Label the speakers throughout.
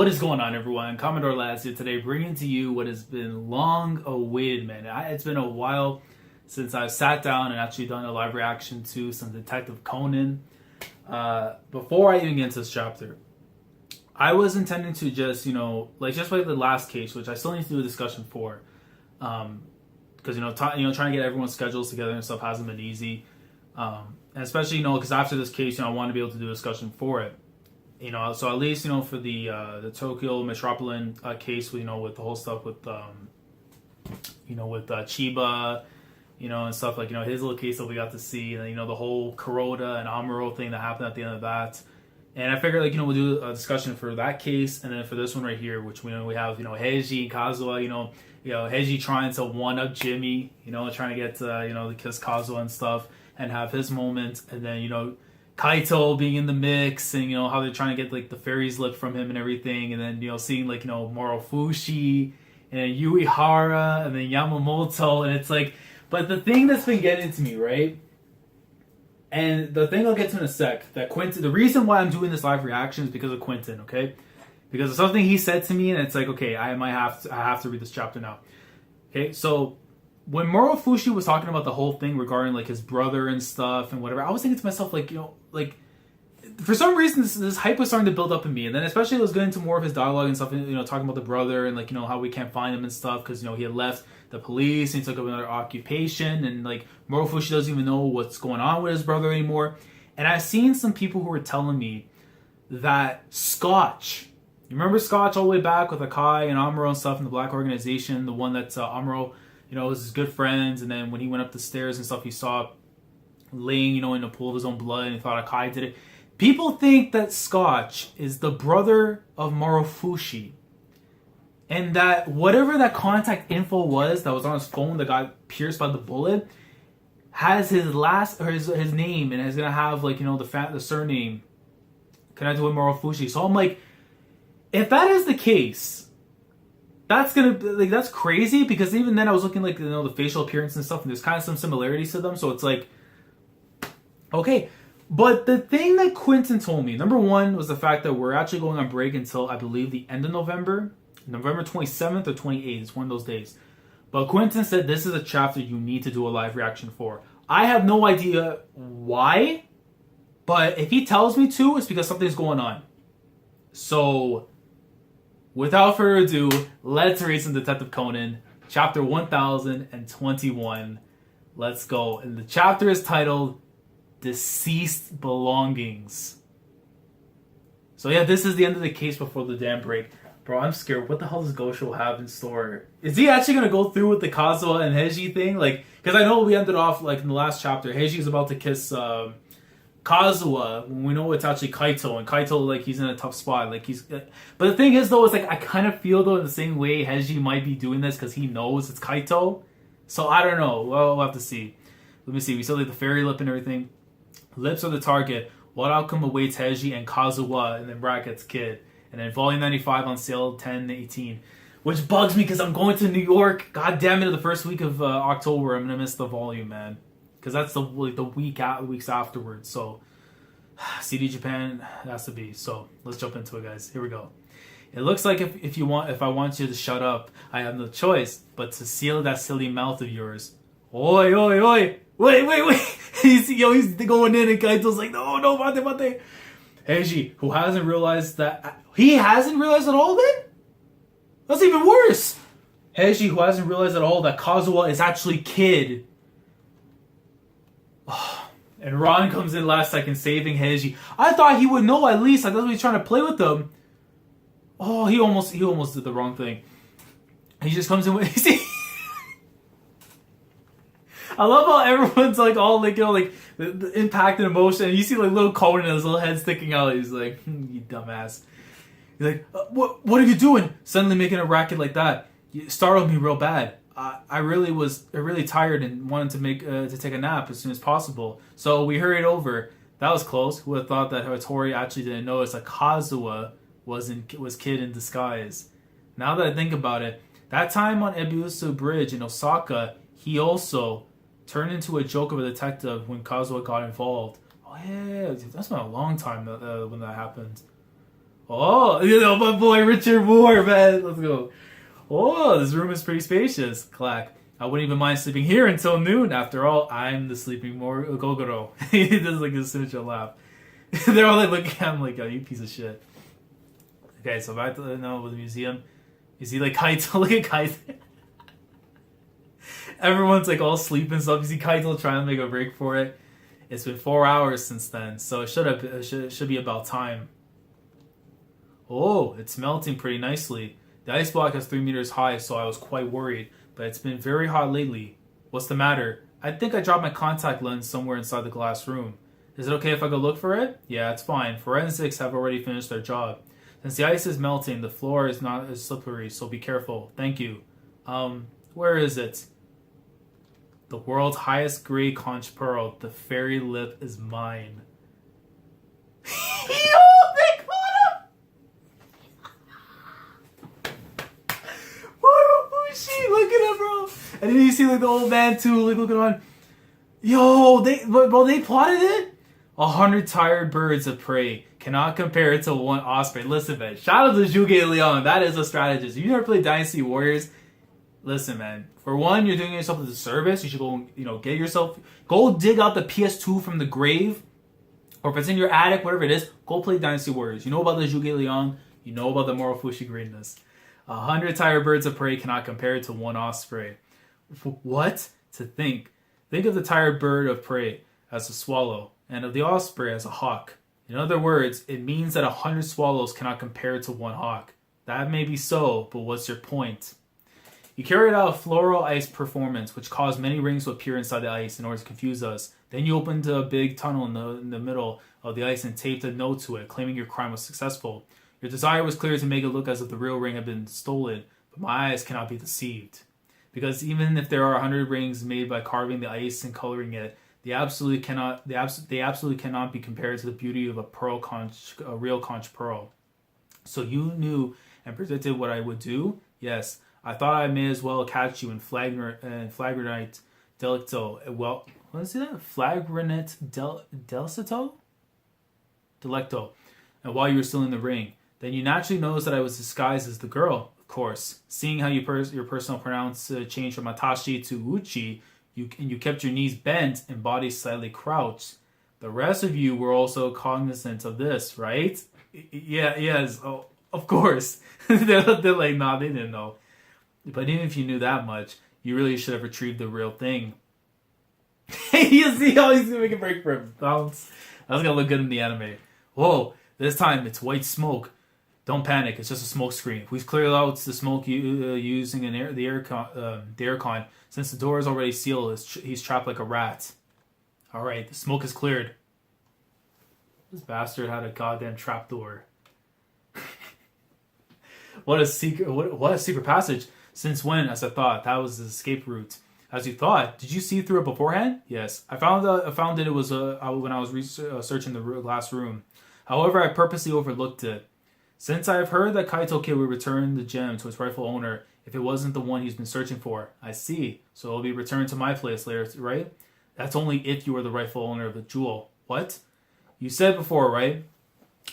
Speaker 1: What is going on, everyone? Commodore Lads here today, bringing to you what has been long awaited, man. It's been a while since I've sat down and actually done a live reaction to some Detective Conan. Before I even get into this chapter, I was intending to just, just like the last case, which I still need to do a discussion for, because trying to get everyone's schedules together and stuff hasn't been easy, and especially because after this case, I want to be able to do a discussion for it. So at least for the Tokyo Metropolitan case, with the whole stuff with with Chiba, and stuff like his little case that we got to see, and then the whole Kuroda and Amuro thing that happened at the end of that. And I figured we'll do a discussion for that case, and then for this one right here, which we have Heiji and Kazuha, Heiji trying to one up Jimmy, trying to get to kiss Kazuha and stuff, and have his moment, and then Kaito being in the mix, and how they're trying to get the fairy's lip from him and everything, and then seeing Morofushi and Yuihara and then Yamamoto, and it's but the thing that's been getting to me, right? And the thing I'll get to in a sec, that Quentin, the reason why I'm doing this live reaction is because of Quentin, okay? Because of something he said to me, and it's okay, I have to read this chapter now. Okay, so when Morofushi was talking about the whole thing regarding his brother and stuff and whatever, I was thinking to myself, for some reason this hype was starting to build up in me, and then especially it was getting into more of his dialogue and stuff, talking about the brother and how we can't find him and stuff because he had left the police and he took up another occupation, and Morofushi doesn't even know what's going on with his brother anymore. And I've seen some people who were telling me that Scotch, you remember Scotch all the way back with Akai and Amuro and stuff in the Black Organization, the one that Amuro was his good friends, and then when he went up the stairs and stuff, he saw laying, in a pool of his own blood, and he thought Akai did it. People think that Scotch is the brother of Morofushi, and that whatever that contact info was that was on his phone that got pierced by the bullet has his last or his name, and is gonna have the surname connected with Morofushi. So I'm if that is the case, that's gonna that's crazy, because even then I was looking the facial appearance and stuff, and there's kind of some similarities to them. So it's okay. But the thing that Quentin told me, number one, was the fact that we're actually going on break until I believe the end of November 27th or 28th. It's one of those days. But Quentin said this is a chapter you need to do a live reaction for. I have no idea why, but if he tells me to, it's because something's going on. So without further ado, let's read some Detective Conan, chapter 1021. Let's go. And the chapter is titled Deceased Belongings. So yeah, this is the end of the case before the damn break. Bro, I'm scared. What the hell does Gosho have in store? Is he actually going to go through with the Kazuha and Heiji thing? Because I know we ended off, in the last chapter, Heiji's about to kiss Kazuha, when we know it's actually Kaito, and Kaito, he's in a tough spot. But the thing is, though, is I kind of feel, though, in the same way Heiji might be doing this because he knows it's Kaito. So I don't know. Well, we'll have to see. Let me see. We still the fairy lip and everything. Lips are the target. What outcome awaits Heiji and Kazuha, and then brackets Kid. And then volume 95 on sale 10/18. Which bugs me because I'm going to New York. God damn it, the first week of October. I'm going to miss the volume, man. Because that's the weeks afterwards. So CD Japan has to be. So let's jump into it, guys. Here we go. It looks like if I want you to shut up, I have no choice but to seal that silly mouth of yours. Oi, oi, oi. Wait. he's going in, and Kaito's no, mate. Heiji, who hasn't realized that... He hasn't realized at all, then? That's even worse. Heiji, who hasn't realized at all that Kazuha is actually Kid. And Ron comes in last second, saving Heiji. I thought he would know at least. I thought he was trying to play with them. Oh, he almost did the wrong thing. He just comes in with... See? I love how everyone's all the impact and emotion. And you see little Conan and his little head sticking out. He's you dumbass. He's what are you doing? Suddenly making a racket like that. You startled me real bad. I really tired and wanted to take a nap as soon as possible. So we hurried over. That was close. Who would have thought that Hattori actually didn't notice that Kazuha was Kid in disguise. Now that I think about it, that time on Ebisu Bridge in Osaka, he also turned into a joke of a detective when Kazuha got involved. Oh yeah, that's been a long time when that happened. Oh, you know, my boy Richard Moore, man. Let's go. Oh, this room is pretty spacious. Clack. I wouldn't even mind sleeping here until noon. After all, I'm the sleeping more Gogoro. He does like a signature laugh. They're all like looking at him like, oh, you piece of shit. Okay, so back to the museum. You see like Kaito, look at Kaito. Everyone's like all asleep and stuff. You see Kaito trying to make a break for it. It's been 4 hours since then, so it should be about time. Oh, it's melting pretty nicely. The ice block is 3 meters high, so I was quite worried, but it's been very hot lately. What's the matter? I think I dropped my contact lens somewhere inside the glass room. Is it okay if I go look for it? Yeah, it's fine. Forensics have already finished their job. Since the ice is melting, the floor is not as slippery, so be careful. Thank you. Where is it? The world's highest gray conch pearl. The fairy lip is mine. Yo, they caught him! Fushi, look at him, bro. And then you see like the old man too, like looking on. Yo, they plotted it. 100 tired birds of prey cannot compare to one osprey. Listen, man. Shout out to Zhuge Liang. That is a strategist. If you never played Dynasty Warriors, listen, man. For one, you're doing yourself a disservice. You should go, go dig out the PS2 from the grave, or if it's in your attic, whatever it is, go play Dynasty Warriors. You know about the Zhuge Liang. You know about the Morofushi greatness. 100 tired birds of prey cannot compare to one osprey. What? To think. Think of the tired bird of prey as a swallow, and of the osprey as a hawk. In other words, it means that 100 swallows cannot compare to one hawk. That may be so, but what's your point? You carried out a floral ice performance, which caused many rings to appear inside the ice in order to confuse us. Then you opened a big tunnel in the middle of the ice and taped a note to it, claiming your crime was successful. Your desire was clear to make it look as if the real ring had been stolen, but my eyes cannot be deceived. Because even if there are 100 rings made by carving the ice and coloring it, they absolutely cannot be compared to the beauty of a real conch pearl. So you knew and predicted what I would do? Yes. I thought I may as well catch you in flagrant delicto. Well, let's see that? Flagrant delicto? Delecto. And while you were still in the ring. Then you naturally noticed that I was disguised as the girl, of course. Seeing how your personal pronouns changed from Atashi to Uchi, you kept your knees bent and body slightly crouched. The rest of you were also cognizant of this, right? Yes, oh, of course. they're like, nah, they didn't know. But even if you knew that much, you really should have retrieved the real thing. You see how he's gonna make a break for him. That's gonna look good in the anime. Whoa, this time it's white smoke. Don't panic, it's just a smoke screen. We've cleared out the smoke using the aircon. Since the door is already sealed, he's trapped like a rat. Alright, the smoke is cleared. This bastard had a goddamn trapdoor. What a secret passage. Since when, as I thought, that was the escape route. As you thought, did you see through it beforehand? Yes. I found it was when I was researching the glass room. However, I purposely overlooked it. Since I have heard that Kaito Kid would return the gem to its rightful owner if it wasn't the one he's been searching for. I see. So it'll be returned to my place later, right? That's only if you are the rightful owner of the jewel. What? You said before, right?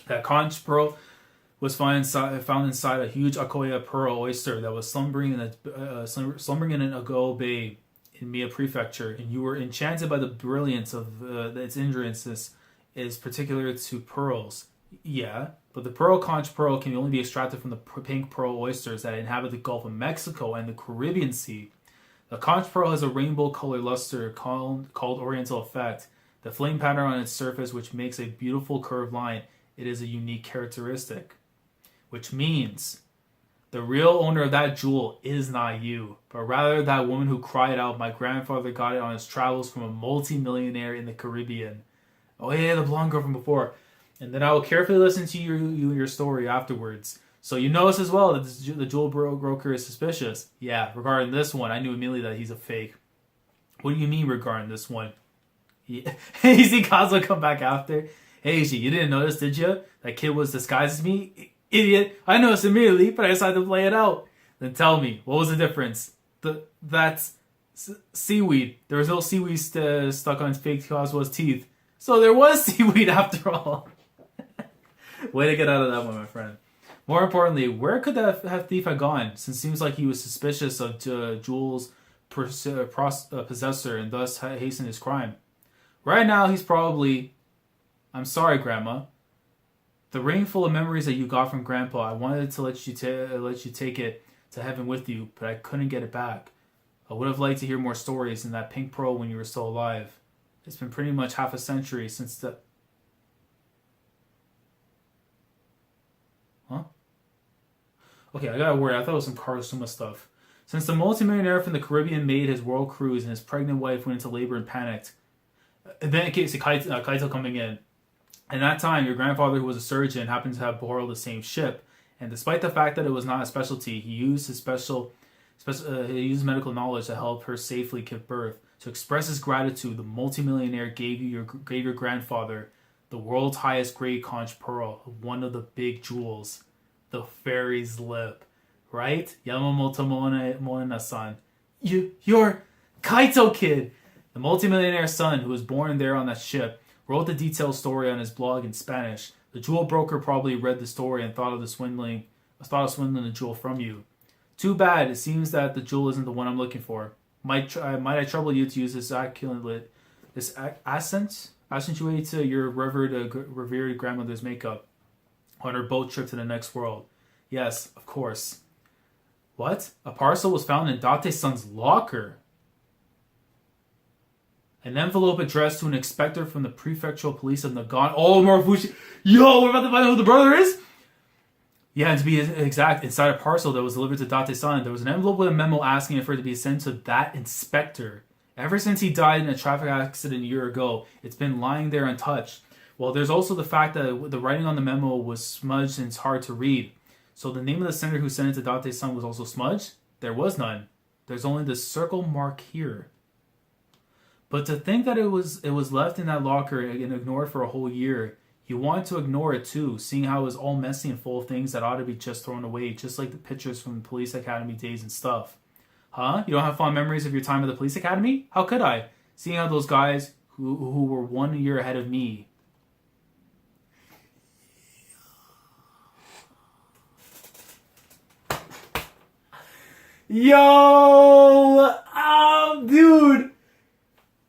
Speaker 1: That conch pearl was found inside a huge Akoya pearl oyster that was slumbering in an Ago Bay in Mia Prefecture, and you were enchanted by the brilliance of its hindrances is particular to pearls. Yeah, but the pearl conch pearl can only be extracted from the pink pearl oysters that inhabit the Gulf of Mexico and the Caribbean Sea. The conch pearl has a rainbow color luster called Oriental effect. The flame pattern on its surface, which makes a beautiful curved line, it is a unique characteristic. Which means the real owner of that jewel is not you, but rather that woman who cried out, my grandfather got it on his travels from a multi-millionaire in the Caribbean. Oh yeah, the blonde girl from before. And then I will carefully listen to your story afterwards. So you notice as well that the jewel broker is suspicious. Yeah, regarding this one, I knew immediately that he's a fake. What do you mean regarding this one? Yeah. You see Kazuha come back after? Heiji, you didn't notice, did you? That kid was disguised as me? Idiot. I noticed immediately, but I decided to play it out. Then tell me, what was the difference? That's seaweed. There was no seaweed stuck on fake Kazuha's teeth. So there was seaweed after all. Way to get out of that one, my friend. More importantly, where could that thief have gone? Since it seems like he was suspicious of Jules' possessor and thus hastened his crime. Right now, he's probably... I'm sorry, Grandma. The ring full of memories that you got from Grandpa, I wanted to let you take it to heaven with you, but I couldn't get it back. I would have liked to hear more stories in that pink pearl when you were still alive. It's been pretty much half a century since the... Huh? Okay, I got a word. I thought it was some Karasuma stuff. Since the multimillionaire from the Caribbean made his world cruise and his pregnant wife went into labor and panicked. And then in case Kaito coming in. In that time, your grandfather, who was a surgeon, happened to have borrowed the same ship. And despite the fact that it was not a specialty, he used his medical knowledge to help her safely give birth. To express his gratitude, the multimillionaire gave your grandfather the world's highest grade conch pearl, one of the big jewels, the fairy's lip. Right? Yamamoto Moena-san. You're Kaito Kid! The multimillionaire's son, who was born there on that ship, wrote the detailed story on his blog in Spanish. The jewel broker probably read the story and thought of swindling the jewel from you. Too bad. It seems that the jewel isn't the one I'm looking for. Might I trouble you to use this accentuate your revered grandmother's makeup on her boat trip to the next world? Yes, of course. What? A parcel was found in Date-san's locker. An envelope addressed to an inspector from the prefectural police of Nagano. Oh, Morofushi. Yo, we're about to find out who the brother is? Yeah, and to be exact, inside a parcel that was delivered to Date-san, there was an envelope with a memo asking for it to be sent to that inspector. Ever since he died in a traffic accident a year ago, it's been lying there untouched. Well, there's also the fact that the writing on the memo was smudged and it's hard to read. So the name of the sender who sent it to Date-san was also smudged? There was none. There's only the circle mark here. But to think that it was left in that locker and ignored for a whole year, you want to ignore it too, seeing how it was all messy and full of things that ought to be just thrown away, just like the pictures from the police academy days and stuff. Huh? You don't have fond memories of your time at the police academy? How could I? Seeing how those guys who were 1 year ahead of me. Yo! Dude!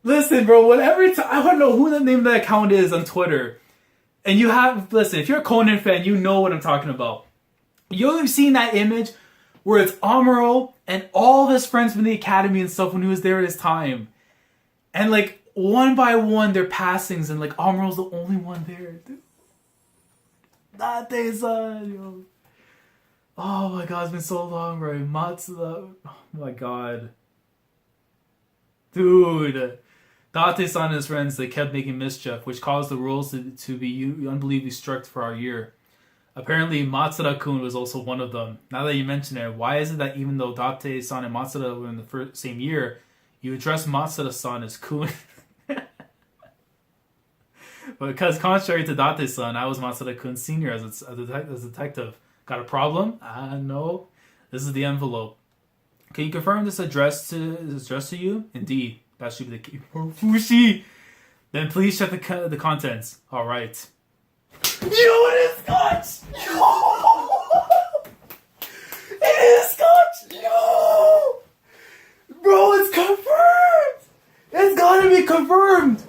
Speaker 1: Listen, bro, whenever I don't know who the name of that account is on Twitter. And listen, if you're a Conan fan, you know what I'm talking about. You've seen that image where it's Amuro and all of his friends from the academy and stuff when he was there at his time. And like, one by one, their passings, and like, Amuro's the only one there, dude. Date-san, yo. Oh my god, it's been so long, bro. Matsuda. Oh my god. Dude. Date-san and his friends, they kept making mischief, which caused the rules to be unbelievably strict for our year. Apparently, Matsuda-kun was also one of them. Now that you mention it, why is it that even though Date-san and Matsuda were in the same year, you address Matsuda-san as kun? Because contrary to Date-san, I was Matsuda-kun senior as a detective. Got a problem? No. This is the envelope. Can you confirm this address to you? Indeed. That should be the key. Fushi! Then please check the contents. Alright. Yo, it is scotch! Yo! It is scotch! Yo! Bro, it's confirmed! It's gotta be confirmed!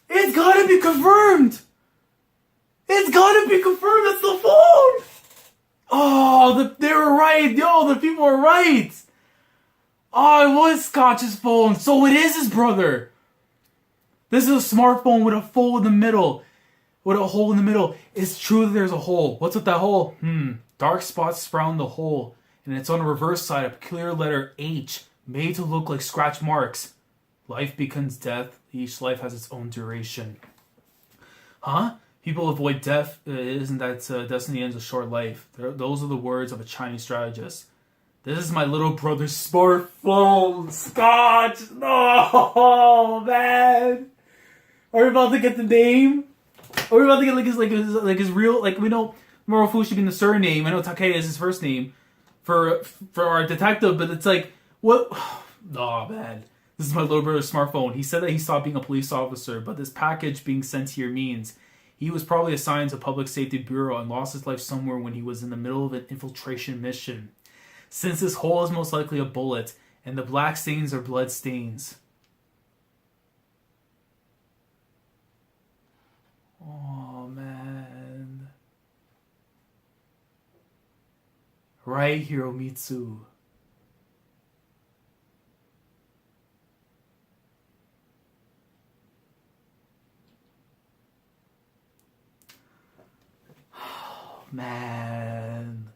Speaker 1: It's gotta be confirmed! It's gotta be confirmed! It's the phone! Oh, they were right! Yo, the people were right! Oh, it was Scotch's phone, so it is his brother. This is a smartphone with a hole in the middle. It's true that there's a hole. What's with that hole? Dark spots surround the hole, and it's on the reverse side a peculiar letter H, made to look like scratch marks. Life becomes death. Each life has its own duration. Huh? People avoid death. Isn't that destiny ends a short life? Those are the words of a Chinese strategist. This is my little brother's smartphone. Scotch! No, man! Are we about to get the name? Are we about to get his real, like, we know Morofushi being the surname. I know Takei is his first name for our detective, but it's like, what? Oh, man. This is my little brother's smartphone. He said that he stopped being a police officer, but this package being sent here means He was probably assigned to Public Safety Bureau and lost his life somewhere when he was in the middle of an infiltration mission. Since this hole is most likely a bullet, and the black stains are blood stains. Oh, man. Right, Hiromitsu. Oh, man.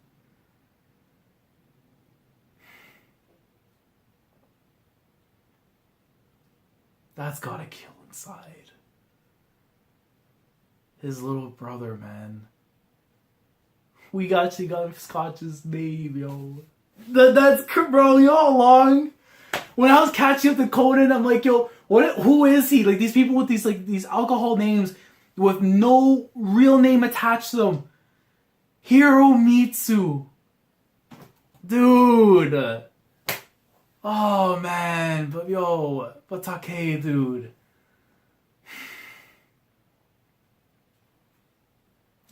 Speaker 1: That's gotta kill inside. His little brother, man. We actually got Scotch's name, yo. That's, bro, you know how long? When I was catching up to Conan, I'm like, yo, who is he? Like, these people with these alcohol names with no real name attached to them. Hiromitsu. Dude. Oh, man. But Take, dude.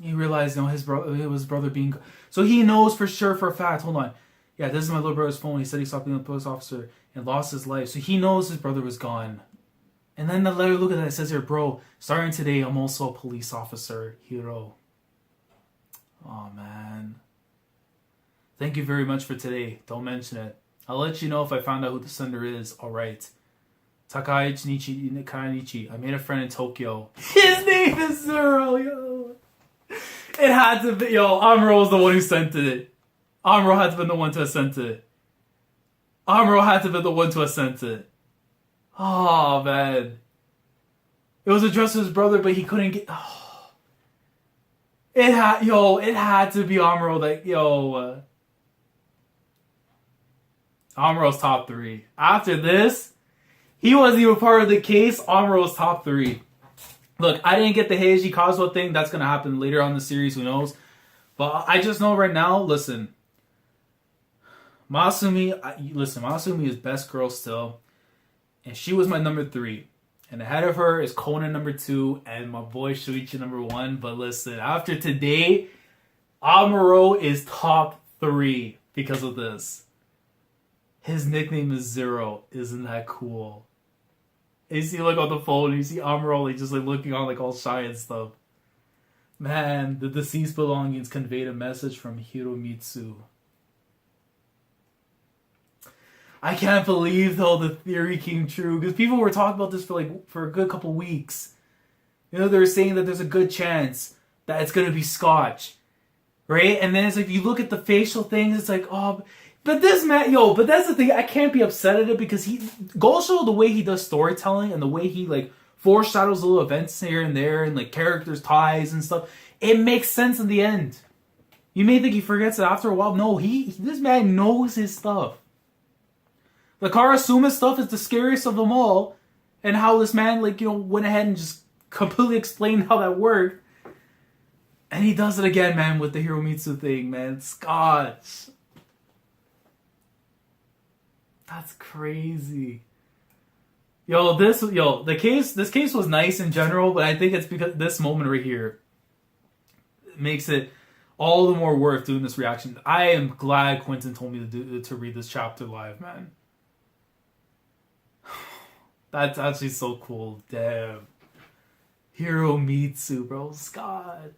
Speaker 1: He realized, it was brother being... So he knows for sure, for a fact. Hold on. Yeah, this is my little brother's phone. He said he stopped being a police officer and lost his life. So he knows his brother was gone. And then the letter, look at that. It says here, bro, starting today, I'm also a police officer. Hiro. Oh, man. Thank you very much for today. Don't mention it. I'll let you know if I found out who the sender is. Alright. Takaichi Kanichi. I made a friend in Tokyo. His name is Zero, yo. It had to be, yo, Amuro was the one who sent it. Amuro had to be the one to have sent it. Amuro had to be the one to have sent it. Oh, man. It was addressed to his brother, but he couldn't get... Oh. It had to be Amuro that, yo... Amuro's top 3. After this, he wasn't even part of the case. Amuro's top 3. Look, I didn't get the Heiji Kazuha thing. That's going to happen later on in the series. Who knows? But I just know right now, listen. Masumi is best girl still. And she was my number 3. And ahead of her is Conan number 2 and my boy Shuichi number 1. But listen, after today, Amuro is top 3 because of this. His nickname is Zero. Isn't that cool? And you see, like, on the phone, you see Amuro, like, just, like, looking on, like, all shy and stuff. Man, the deceased belongings conveyed a message from Hiromitsu. I can't believe, though, the theory came true. Because people were talking about this for a good couple weeks. You know, they were saying that there's a good chance that it's going to be Scotch. Right? And then it's like, you look at the facial things, it's like, oh... But this man, but that's the thing. I can't be upset at it because Gosho, the way he does storytelling and the way he, like, foreshadows little events here and there and, like, characters' ties and stuff, it makes sense in the end. You may think he forgets it after a while. No, this man knows his stuff. The Karasuma stuff is the scariest of them all, and how this man, like, went ahead and just completely explained how that worked. And he does it again, man, with the Hiromitsu thing, man. Scotch. That's crazy. This case was nice in general, but I think it's because this moment right here makes it all the more worth doing this reaction. I am glad Quentin told me to read this chapter live, man. That's actually so cool. Damn. Hiromitsu, bro. Scotch.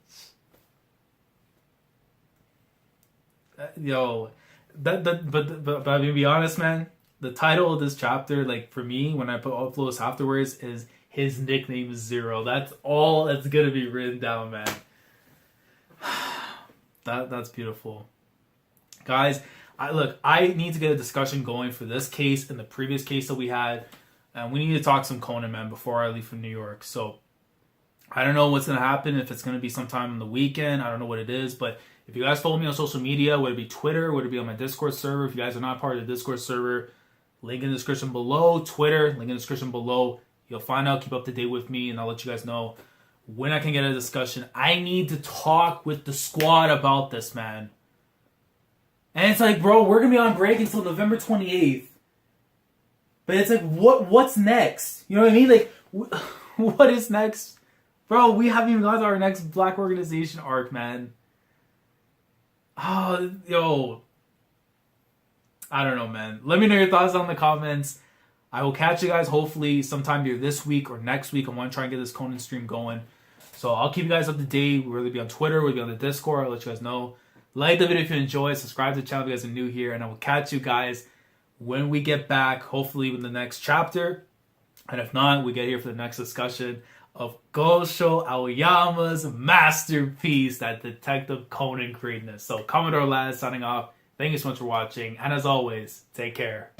Speaker 1: But I'm gonna be honest, man. The title of this chapter, like, for me, when I upload this afterwards, is his nickname is Zero. That's all that's gonna be written down, man. That's beautiful. Guys, I need to get a discussion going for this case and the previous case that we had. And we need to talk some Conan, man, before I leave from New York. So, I don't know what's gonna happen, if it's gonna be sometime on the weekend. I don't know what it is, but if you guys follow me on social media, whether it be Twitter, whether it be on my Discord server, if you guys are not part of the Discord server, link in the description below. Twitter, link in the description below. You'll find out, keep up to date with me, and I'll let you guys know when I can get a discussion. I need to talk with the squad about this, man. And it's like, bro, we're going to be on break until November 28th. But it's like, what's next? You know what I mean? Like, what is next Bro, we haven't even got to our next Black Organization arc, man. Oh, yo. I don't know, man. Let me know your thoughts down in the comments. I will catch you guys hopefully sometime either this week or next week. I want to try and get this Conan stream going. So I'll keep you guys up to date. We'll be on Twitter. We'll be on the Discord. I'll let you guys know. Like the video if you enjoy. Subscribe to the channel if you guys are new here. And I will catch you guys when we get back, hopefully with the next chapter. And if not, we get here for the next discussion of Gosho Aoyama's masterpiece, that Detective Conan greatness. So Commodore Laz signing off. Thank you so much for watching. And as always, take care.